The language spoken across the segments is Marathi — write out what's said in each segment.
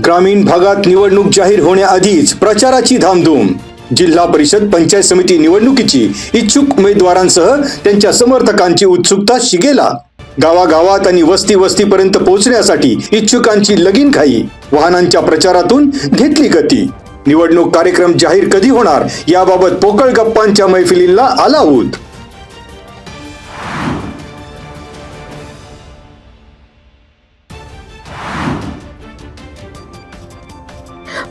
ग्रामीण भागात निवडणूक जाहीर होण्याआधीच प्रचाराची धामधूम. जिल्हा परिषद पंचायत समिती निवडणुकीची इच्छुक उमेदवारांसह त्यांच्या समर्थकांची उत्सुकता शिगेला. गावागावात आणि वस्तीपर्यंत पोहोचण्यासाठी इच्छुकांची लगीनघाई. वाहनांच्या प्रचारातून घेतली गती. निवडणूक कार्यक्रम जाहीर कधी होणार याबाबत पोकळ गप्पांच्या मैफिलीला आला ऊत.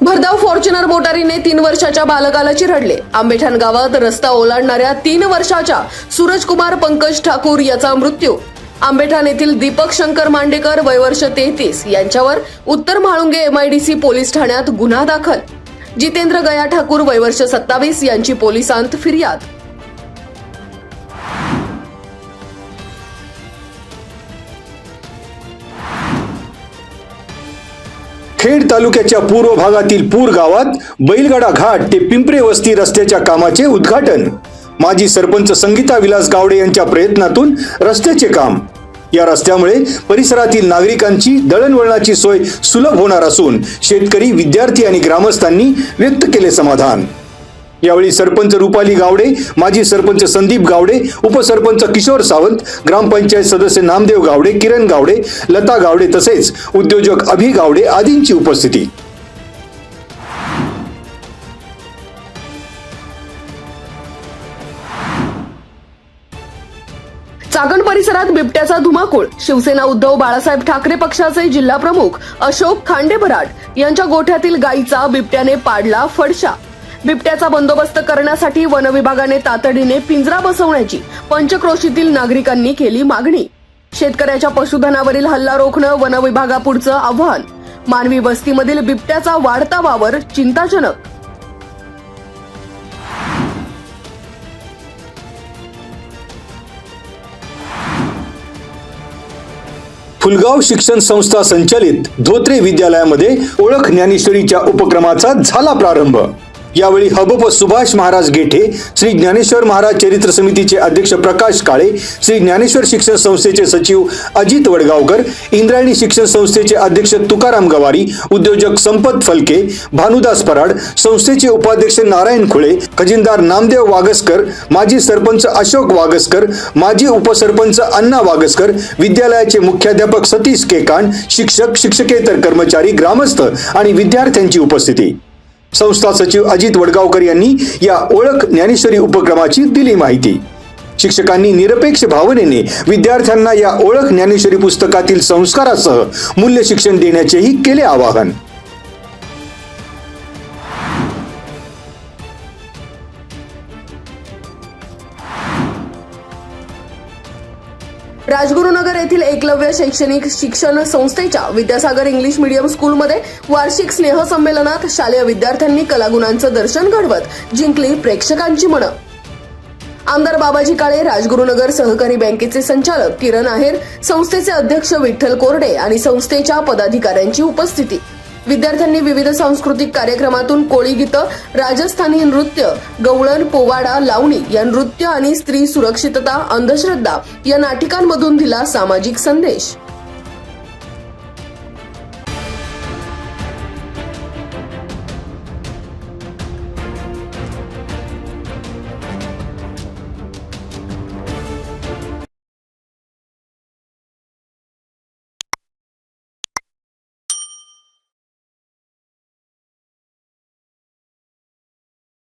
भरधाव फॉर्च्युनर मोटारीने 3 वर्षाच्या बालकाला चिरडले. आंबेठाण गावात रस्ता ओलांडणाऱ्या 3 वर्षाच्या सूरजकुमार पंकज ठाकूर याचा मृत्यू. आंबेठाण येथील दीपक शंकर मांडेकर वय वर्ष 33 यांच्यावर उत्तर म्हाळुंगे MIDC पोलीस ठाण्यात गुन्हा दाखल. जितेंद्र गया ठाकूर वय वर्ष 27 यांची पोलिसांत फिर्याद. खेड तालुक्याच्या पूर्व भागातील पूर गावात बैलगाडा घाट ते पिंपरे वस्ती रस्त्याच्या कामाचे उद्घाटन. माजी सरपंच संगीता विलास गावडे यांच्या प्रयत्नातून रस्त्याचे काम. या रस्त्यामुळे परिसरातील नागरिकांची दळणवळणाची सोय सुलभ होणार असून शेतकरी, विद्यार्थी आणि ग्रामस्थांनी व्यक्त केले समाधान. यावेळी सरपंच रुपाली गावडे, माजी सरपंच संदीप गावडे, उपसरपंच किशोर सावंत, ग्रामपंचायत सदस्य नामदेव गावडे, किरण गावडे, लता गावडे तसेच उद्योजक अभि गावडे आदींची उपस्थिती. चाकण परिसरात बिबट्याचा धुमाकूळ. शिवसेना उद्धव बाळासाहेब ठाकरे पक्षाचे जिल्हा प्रमुख अशोक खांडेभराट यांच्या गोठ्यातील गायीचा बिबट्याने पाडला फडशा. बिबट्याचा बंदोबस्त करण्यासाठी वन विभागाने तातडीने पिंजरा बसवण्याची पंचक्रोशीतील नागरिकांनी केली मागणी. शेतकऱ्याच्या पशुधनावरील हल्ला रोखणं वन विभागापुढचं आव्हान. मानवी वस्तीमधील बिबट्याचा वाढता वावर चिंताजनक. फुलगाव शिक्षण संस्था संचालित धोत्रे विद्यालयामध्ये ओळख ज्ञानेश्वरीच्या उपक्रमाचा झाला प्रारंभ. यावेळी हबप सुभाष महाराज गेठे, श्री ज्ञानेश्वर महाराज चरित्र समितीचे अध्यक्ष प्रकाश काळे, श्री ज्ञानेश्वर शिक्षण संस्थेचे सचिव अजित वडगावकर, इंद्रायणी शिक्षण संस्थेचे अध्यक्ष तुकाराम गवारी, उद्योजक संपत फलके, भानुदास पराड, संस्थेचे उपाध्यक्ष नारायण खुळे, खजिनदार नामदेव वागसकर, माजी सरपंच अशोक वागसकर, माजी उपसरपंच अण्णा वागसकर, विद्यालयाचे मुख्याध्यापक सतीश केकांड, शिक्षक, शिक्षकेतर कर्मचारी, ग्रामस्थ आणि विद्यार्थ्यांची उपस्थिती. संस्था सचिव अजित वडगावकर यांनी या ओळख ज्ञानेश्वरी उपक्रमाची दिली माहिती. शिक्षकांनी निरपेक्ष भावनेने विद्यार्थ्यांना या ओळख ज्ञानेश्वरी पुस्तकातील संस्कारासह मूल्य शिक्षण देण्याचेही केले आवाहन. राजगुरुनगर येथील एकलव्य शैक्षणिक शिक्षण संस्थेच्या विद्यासागर इंग्लिश मीडियम स्कूलमध्ये वार्षिक स्नेहसंमेलनात शालेय विद्यार्थ्यांनी कलागुणांचं दर्शन घडवत जिंकली प्रेक्षकांची मनं. आमदार बाबाजी काळे, राजगुरुनगर सहकारी बँकेचे संचालक किरण आहेर, संस्थेचे अध्यक्ष विठ्ठल कोरडे आणि संस्थेच्या पदाधिकाऱ्यांची उपस्थिती. विद्यार्थ्यांनी विविध सांस्कृतिक कार्यक्रमातून कोळी गीतं, राजस्थानी नृत्य, गवळण, पोवाडा, लावणी या नृत्य आणि स्त्री सुरक्षितता, अंधश्रद्धा या नाटिकांमधून दिला सामाजिक संदेश.